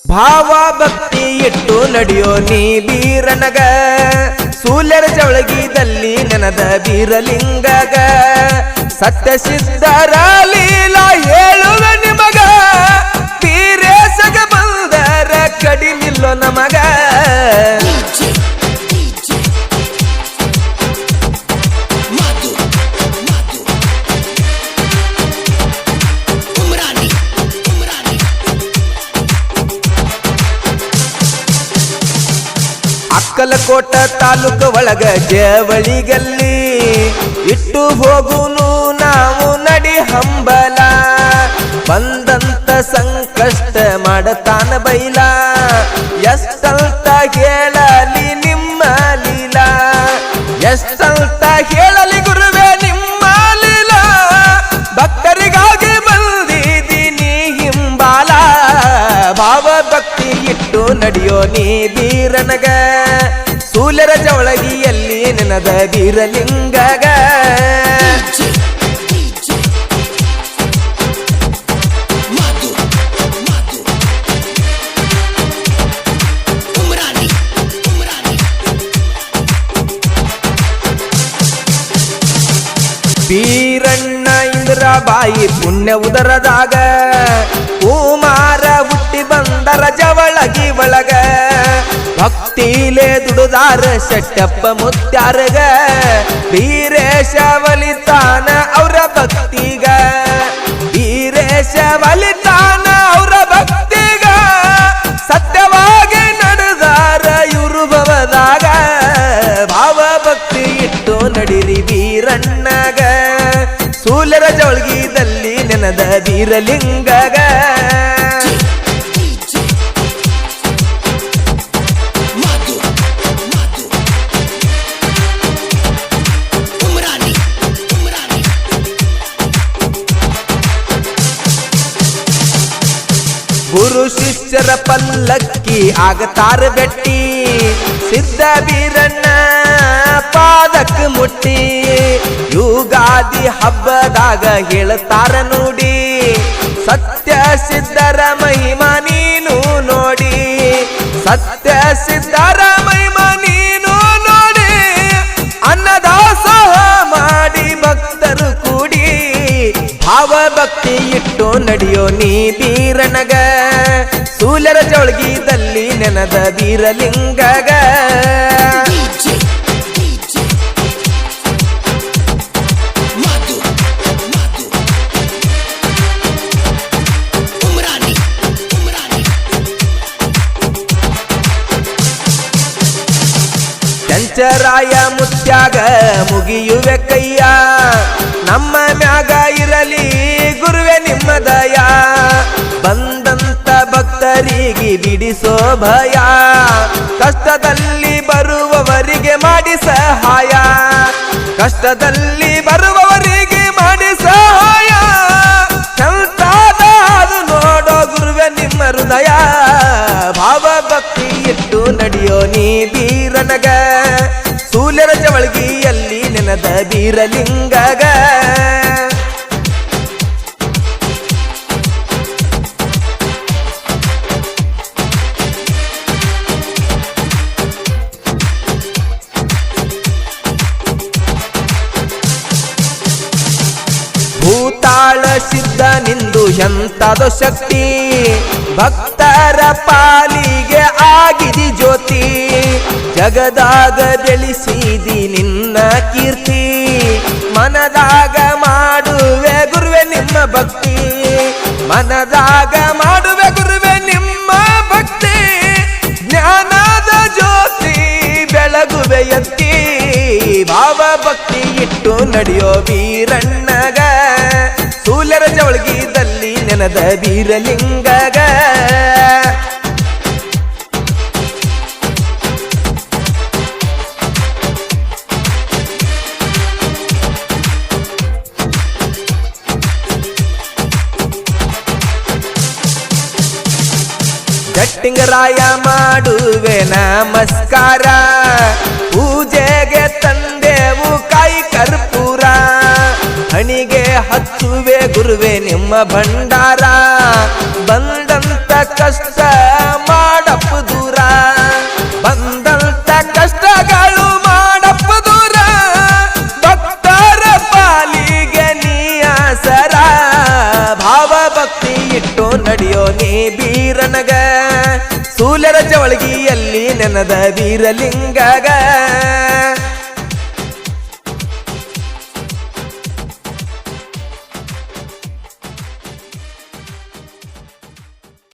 ಭಾವ ಭಕ್ತಿ ಇಟ್ಟು ನಡೆಯೋ ನೀ ಬೀರನಗ ಸೂಲ್ಯರ ಜವಳಗಿದಲ್ಲಿ ನೆನದ ಬೀರಲಿಂಗಗ ಸತ್ಯ ಸಿದ್ಧರ ಲೀಲಾ ಹೇಳುವ ನಿಮಗ ಬೀರೇಸಗ ಬಂದರ ಕಡಿಮಿಲ್ಲೋ ನಮಗ ಅಕ್ಕಲಕೋಟ ತಾಲೂಕು ಒಳಗ ಜವಳಿಗಲ್ಲಿ ಇಟ್ಟು ಹೋಗುನು ನಾವು ನಡಿ ಹಂಬಲ ಬಂದಂತ ಸಂಕಷ್ಟ ಮಾಡತಾನ ಬೈಲ ಎಷ್ಟಂತ ಹೇಳಲಿ ನಿಮ್ಮ ಲೀಲಾ ಎಷ್ಟಂತ ಹೇಳಲಿ ಗುರುವೇ ನಿಮ್ಮ ಲೀಲಾ ಭಕ್ತರಿಗಾಗಿ ಬಂದಿದ್ದೀನಿ ಹಿಂಬಾಲ ಭಾವ ಭಕ್ತಿ ಇಟ್ಟು ನಡೆಯೋ ನೀ ಬೀರನಗ ಸೂಲ್ಯರ ಜವಳಗಿಯಲ್ಲಿ ನೆನದ ಬೀರಲಿಂಗಗ ಬೀರಣ್ಣ ಇಂದ್ರಬಾಯಿ ಪುಣ್ಯ ಉದರದಾಗ ಕುಮಾರ ಹುಟ್ಟಿ ಬಂದರ ಜವಳಗಿ ಒಳಗ ಭಕ್ತಿಲೇ ದುಡುದಾರ ಶೆಟ್ಟಪ್ಪ ಮುತ್ಯಾರಗ ಬೀರೇಶ ಒಲಿತಾನ ಅವರ ಭಕ್ತಿಗ ಬೀರೇಶ ಒಲಿತಾನ ಅವರ ಭಕ್ತಿಗ ಸತ್ಯವಾಗಿ ನಡೆದಾರ ಇವರು ಭವದಾಗ ಭಾವ ಭಕ್ತಿ ಇಟ್ಟು ನಡಿರಿ ಬೀರಣ್ಣಗ ಸೂಲ್ಯರ ಜವಳಗಿದಲ್ಲಿ ನೆನದ ಬೀರಲಿಂಗಗ ಗುರು ಶಿಷ್ಯರ ಪಲ್ಲಕ್ಕಿ ಆಗತಾರ ಬೆಟ್ಟಿ ಸಿದ್ಧ ಬೀರಣ್ಣ ಪಾದಕ್ ಮುಟ್ಟಿ ಯುಗಾದಿ ಹಬ್ಬದಾಗ ಹೇಳ್ತಾರ ನೋಡಿ ಸತ್ಯ ಸಿದ್ಧರ ಮಹಿಮಾ ನೀನು ನೋಡಿ ಸತ್ಯ ಸಿದ್ಧರ ಮಹಿಮಾ ನೀನು ನೋಡಿ ಅನ್ನದಾಸೋಹ ಮಾಡಿ ಭಕ್ತರು ಕೂಡಿ ಭಾವ ಭಕ್ತಿ ಇಟ್ಟು ನಡೆಯೋ ನೀ ಬೀರನಗ ಸೂಲ್ಯರ ಜವಳಗಿದಲ್ಲಿ ನೆನದ ಬೀರಲಿಂಗಗ ಚಂಚರಾಯ ಮುತ್ಯಾಗ ಮುಗಿಯುವೆ ಕೈಯ ನಮ್ಮ ಮ್ಯಾಗ ಇರಲಿ ಗುರುವೆ ನಿಮ್ಮ ದಯ ಬಂದಂತ ಭಕ್ತರಿಗೆ ಬಿಡಿಸೋ ಭಯ ಕಷ್ಟದಲ್ಲಿ ಬರುವವರಿಗೆ ಮಾಡಿ ಸಹಾಯ ಕಷ್ಟದಲ್ಲಿ ಬರುವವರಿಗೆ ಮಾಡಿ ಸಹಾಯ ಚಲ್ತಾದ ಅದು ನೋಡೋ ಗುರುವೆ ನಿಮ್ಮ ಹೃದಯ ಭಾವ ಭಕ್ತಿ ಇಟ್ಟು ನಡೆಯೋ ನೀ ಬೀರನಗ ಸೂಲ್ಯರ ಜವಳಗಿಯಲ್ಲಿ ನೆನದ ಬೀರಲಿಂಗಗ ಭೂತಾಳ ಸಿದ್ಧ ನಿಂದು ಎಂತದೋ ಶಕ್ತಿ ಭಕ್ತರ ಪಾಲಿಗೆ ಆಗಿದಿ ಜ್ಯೋತಿ ಜಗದಾಗ ಬೆಳೆಸಿದಿ ನಿನ್ನ ಕೀರ್ತಿ ಮನದಾಗ ಮಾಡುವೆ ಗುರುವೆ ನಿಮ್ಮ ಭಕ್ತಿ ಮನದಾಗ ಮಾಡುವೆ ಗುರುವೆ ನಿಮ್ಮ ಭಕ್ತಿ ಜ್ಞಾನದ ಜ್ಯೋತಿ ಬೆಳಗುವೆ ಎತ್ತಿ ಭಾವ ಭಕ್ತಿ ಇಟ್ಟು ನಡೆಯೋ ಬೀರಣ್ಣಗ ಸೂಲ್ಯರ ಜವಳಗಿದಲ್ಲಿ ನೆನದ ಬೀರಲಿಂಗಗ ಜಟ್ಟಿಂಗರಾಯ ಮಾಡುವೆ ನಮಸ್ಕಾರ ಪೂಜೆಗೆ ತಂದೆವು ಕಾಯಿ ಕರ್ಪೂರ ಹಣಿಗೆ ಹಚ್ಚುವೆ ಗುರುವೆ ನಿಮ್ಮ ಭಂಡಾರ ಬಂದಂತ ಕಷ್ಟ ನೀ ಬೀರನಗ ಸೂಲ್ಯರ ಜವಳಗಿಯಲ್ಲಿ ನೆನದ ವೀರಲಿಂಗಗ